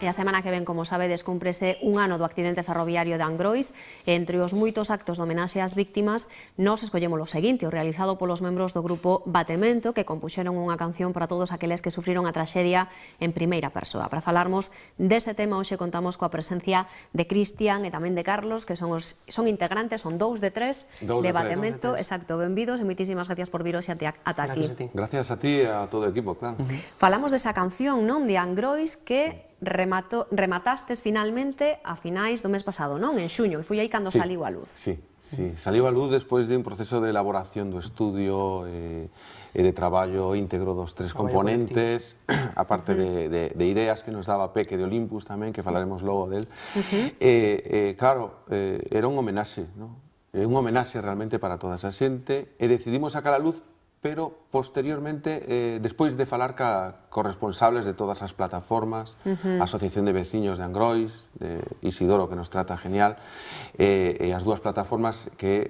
E a semana que ven, como sabedes, cúmprese un ano do accidente ferroviario de Angrois. Entre os moitos actos de homenaxe ás víctimas, nos escollemos o seguinte, o realizado polos membros do grupo Batemento, que compuxeron unha canción para todos aqueles que sufriron a traxedia en primeira persoa. Para falarmos dese tema, hoxe contamos coa presencia de Cristian e tamén de Carlos, que son integrantes, son 2 de 3 de Batemento. Exacto, benvidos e moitísimas gracias por vir hoxe ata aquí. Gracias a ti e a todo o equipo, claro. Falamos desa canción, non, de Angrois, que rematastes finalmente a finais do mes pasado, non? En xuño, e foi aí cando saliu a luz. Sí, saliu a luz despois de un proceso de elaboración do estudio e de traballo íntegro dos tres componentes, aparte de ideas que nos daba Peque de Olympus tamén, que falaremos logo del. Claro, era un homenaxe, non? Un homenaxe realmente para toda esa xente, e decidimos sacar a luz, pero posteriormente, despois de falar cos responsables de todas as plataformas, a Asociación de Veciños de Angrois, de Isidoro, que nos trata genial, e as dúas plataformas que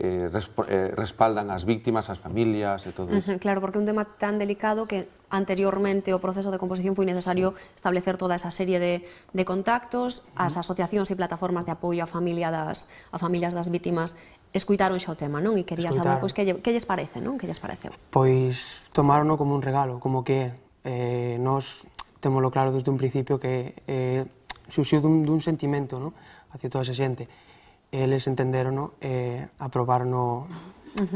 respaldan as víctimas, as familias e todo iso. Claro, porque é un tema tan delicado que anteriormente o proceso de composición foi necesario establecer toda esa serie de contactos, as asociacións e plataformas de apoio a familias das vítimas escuitaron xa o tema, non? E quería saber que lles parece, non? Que lles pareceu? Pois tomárono como un regalo, como que nós témolo claro desde un principio que xuxiu dun sentimento, non? Hacia toda esa xente. Eles entenderono e aprobarono,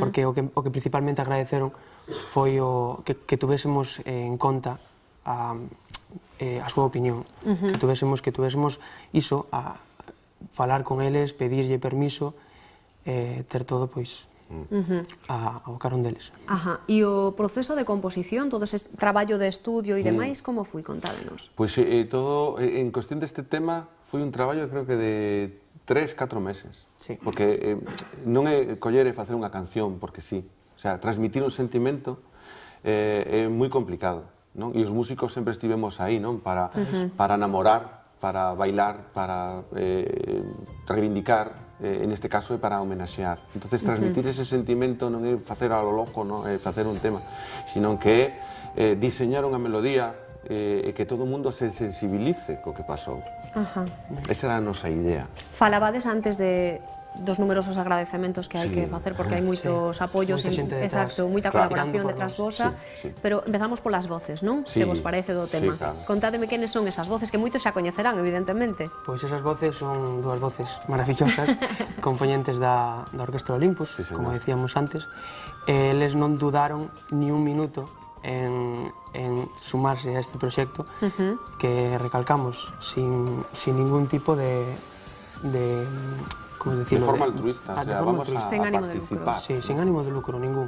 porque o que principalmente agradeceron foi que tuvésemos en conta a súa opinión, que tuvésemos iso, a falar con eles, pedirlle permiso, ter todo, pois, ao carón deles. E o proceso de composición, todo ese traballo de estudio e demais, como foi? Contádenos. Pois todo, en cuestión deste tema, foi un traballo, creo que de 3-4 meses. Porque non é coller e facer unha canción, porque sí. O sea, transmitir un sentimento é moi complicado, non? E os músicos sempre estivemos aí, non? Para enamorar, para bailar, para reivindicar, en este caso é para homenaxear. Entonces, transmitir ese sentimento non é facer a lo loco, non é facer un tema, sino que é diseñar unha melodía e que todo o mundo se sensibilice co que pasou. Esa era a nosa idea. Falabades antes dos numerosos agradecementos que hai que facer, porque hai moitos apoios, moita colaboración detrás vosa, pero empezamos polas voces, non? Se vos parece do tema. Contádeme quenes son esas voces, que moitos xa coñecerán, evidentemente. Pois esas voces son dúas voces maravillosas, componentes da Orquestra Olympus, como decíamos antes. Eles non dudaron ni un minuto en sumarse a este proxecto, que recalcamos, sin ningún tipo de de forma altruista, o sea, vamos a participar. Sí, sin ánimo de lucro ningún.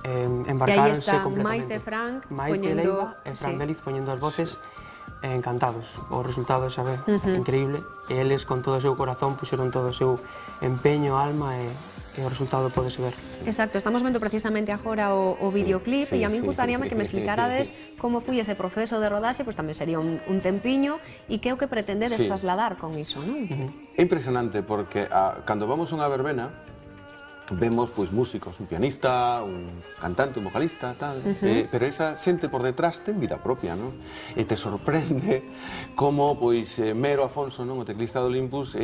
Embarcaronse completamente. Maite Leiva e Fran Vélez poñendo as voces, encantados. O resultado xa ve, increíble. E eles, con todo o seu corazón, puxeron todo o seu empeño, alma, e o resultado podese ver. Exacto, estamos vendo precisamente agora o videoclip, e a mí gustaríame que me explicarades como foi ese proceso de rodaxe, pois tamén sería un tempiño, e que é o que pretendedes trasladar con iso, non? É impresionante, porque cando vamos a unha verbena, vemos músicos, un pianista, un cantante, un vocalista, tal, pero esa xente por detrás ten vida propia, non? E te sorprende como Mero Afonso, o teclista de Olympus,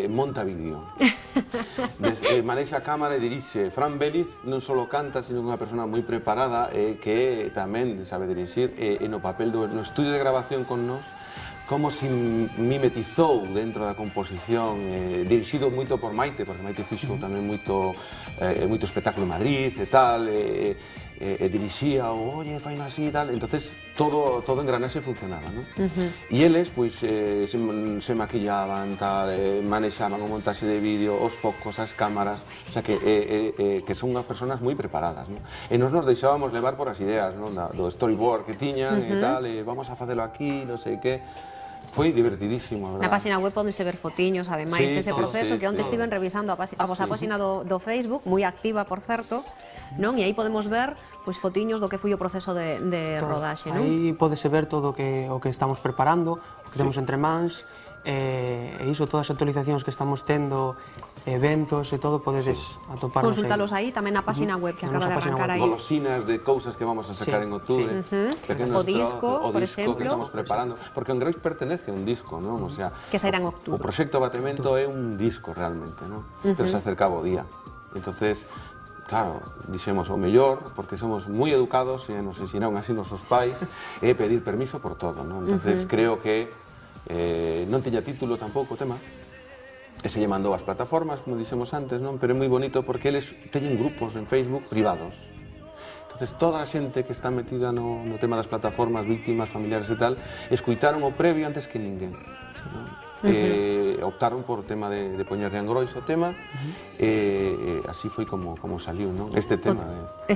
monta vídeo. Manexa a cámara e dirixe. Fran Vélez non só canta, sino unha persona moi preparada que tamén sabe dirixir, e no papel no estudio de grabación con nós, como se mimetizou dentro da composición, dirixido moito por Maite, porque Maite fixo tamén moito espectáculo en Madrid e tal, e dirixía oye, faino así e tal, entonces todo engranaxe funcionaba, non? E eles, se maquillaban, tal, manexaban o montaxe de vídeo, os focos, as cámaras, o sea, que son unhas persoas moi preparadas, non? E nos deixábamos levar por as ideas, non? Do storyboard que tiñan e tal, vamos a facelo aquí, non sei que. Foi divertidísimo, verdad? Na página web podense ver fotiños, ademais dese proceso, que onte estiven revisando a vosa página do Facebook, moi activa, por certo, non? E aí podemos ver fotiños do que foi o proceso de rodaxe, non? Aí podese ver todo o que estamos preparando, o que temos entre mans, e iso, todas as actualizacións que estamos tendo, eventos e todo, podedes atoparnos aí. Consultalos aí, tamén na página web que acaba de arrancar aí. Golosinas de cousas que vamos a sacar en outubro, O disco, por exemplo, que estamos preparando, porque Angrois pertenece a un disco, non? O sea, que sairá en outubro. O proxecto Batemento é un disco realmente, non? Pero se acercaba o día. Entonces, claro, dixemos o mellor, porque somos moi educados e nos ensinaron así nosos pais, é pedir permiso por todo, non? Entonces, creo que non tiña título tampouco o tema, e se lle mandou ás plataformas, como dixemos antes, non? Pero é moi bonito porque eles teñen grupos en Facebook privados. Entonces, toda a xente que está metida no tema das plataformas, víctimas, familiares e tal, escuitaron o previo antes que ninguén. Optaron por o tema de poñerle Angrois o tema, así foi como saliu, non? Este tema.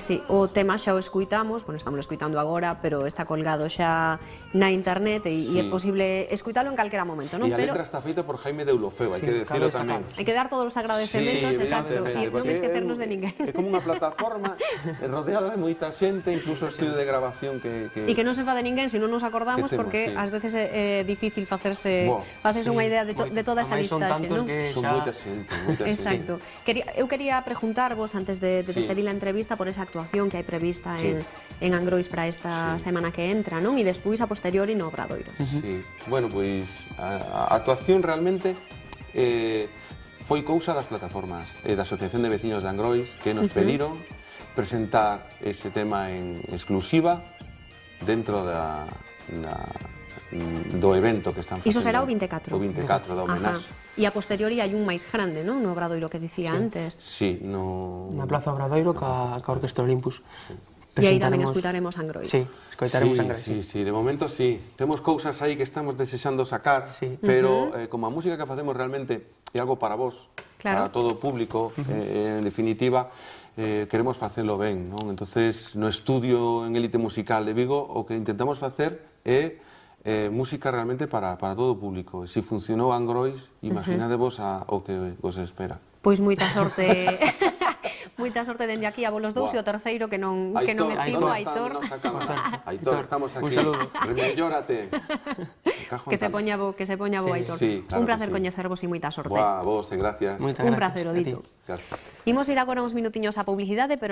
Sí, o tema xa o escuitamos, bueno, estamos escuitando agora, pero está colgado xa na internet e é posible escuitalo en calquera momento, non? E a letra está feita por Jaime de Eulofeu, hai que decirlo tamén. Hai que dar todos os agradecementos, exacto, e non esquecernos de ninguén. É como unha plataforma rodeada de moita xente, incluso o estudio de grabación que... E que non se fade ninguén se non nos acordamos, porque ás veces é difícil facerse unha idea de toda esa listaxe, non? Son moita xente, moita xente. Exacto. Eu quería preguntarvos, antes de despedir a entrevista, por esa actuación que hai prevista en Angrois para esta semana que entra, non? E despois a posteriori no Obradoiro. Sí, bueno, pois a actuación realmente foi cousa das plataformas, da Asociación de Veciños de Angrois, que nos pediron presentar ese tema en exclusiva dentro do evento que están facendo. Iso será o 24. O 24 da homenaxe. E a posteriori hai un máis grande, non? No Obradoiro que dicía antes. Sí, na Plaza Obradoiro ca Orquestra Olympus. E aí tamén escutaremos Angrois. Sí, escutaremos Angrois. Sí, de momento sí. Temos cousas aí que estamos desexando sacar, pero como a música que facemos realmente é algo para vos, para todo o público, en definitiva, queremos facelo ben, non? Entonces, no estudio en Élite Musical de Vigo, o que intentamos facer é música realmente para todo o público. E se funcionou Angrois, imaginadevos o que vos espera. Pois moita sorte. Moita sorte dende aquí a vos los dous e o terceiro que non estimo, Aitor. Aitor, estamos aquí. Remellórate. Que se poña bo, Aitor. Un placer coñecervos e moita sorte. Vos, gracias. Un placer, o dito. Imos ir agora uns minutiños a publicidade, pero